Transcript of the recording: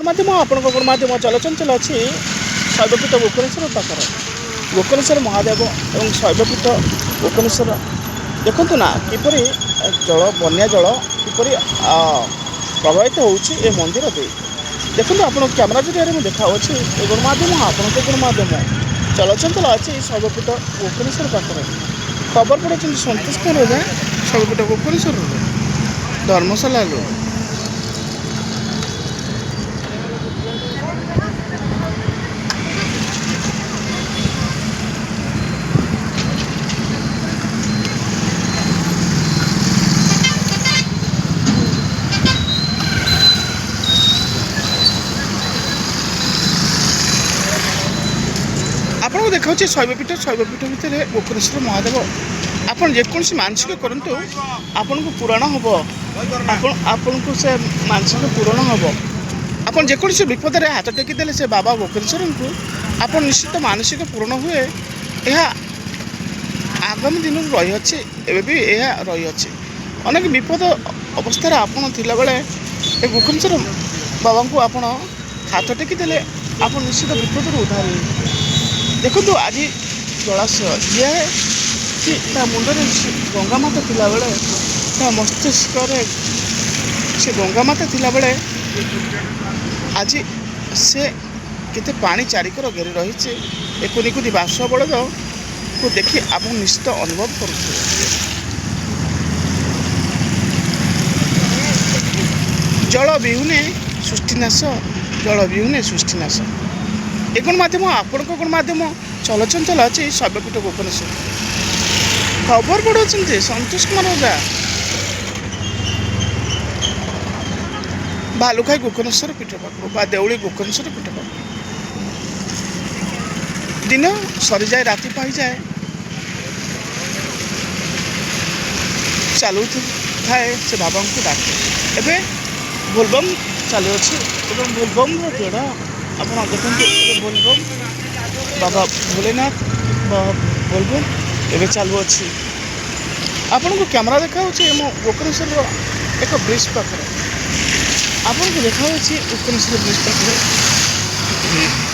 माध्यम आपंक गणमाध्यम चलचंचल अच्छी शैवपीठ गोकर्णेश्वर पाखर गोकर्णेश्वर महादेव और शैवपीठ गोकर्णेश्वर देखु ना किपर जल बन्या जल किपर प्रभावित होची मंदिर दे देखो आप कैमेरा जरिए देखा गणमाध्यम आपंक गणमाध्यम चलचंचल अच्छी शैवपीठ गोकर्णेश्वर पाखर खबर पड़े सतोष कुमार शैवपीठ गोकर्णेश्वर धर्मशाला आपको देखा शैवपीठ भितर गोकर्णेश्वर महादेव आपन जेकोसी मानसिक करूँ आपन को पूरण हम आपन को से मानसिक पूरण हम आपन जेकोसी विपद में हाथ टेकीदे से बाबा गोकर्णेश्वर को आप निश्चित मानसिक पूरण हुए यह आगामी दिन रही भी यह रही अनेक विपद अवस्था आपन थिला बेले गोकर्णेश्वर बाबा को आपन हाथ टेकीदे आप निश्चित विपद उद्धार देखो आज जलाशय ये कि मुंडे गंगा माता थिला बेले मस्तिष्क से गंगा माता थिला बेले आज से केते पानी चारिकर घेरी रही एकुनिकुनि बाष्प बलद को देखि आप निश्चित अनुभव कर जल विहुने सृष्टिनाश जल विहुने सृष्टिनाश एक गणमाध्यम आपंक गणमाध्यम चलचंचल अच्छी शैवपीठ गोकर्णेश्वर खबर पड़े सतोष कुमार ओझा भालुखाई गोकर्णेश्वर पीठ पाख देउली गोकर्णेश्वर पीठ पाख दिन सरी जाए राति पाई जाए चलू थाए से बाबा को डाके एवं बोलबम चलुअ बोलबम जोड़ आप देखते बोलबम बाबा भोलेनाथ बोलबम एवं चलुअी आपन को कैमेरा देखा गोकर्णेश्वर एक ब्रिज पाखे आपन को देखा गोकर्णेश्वर ब्रिज पाखे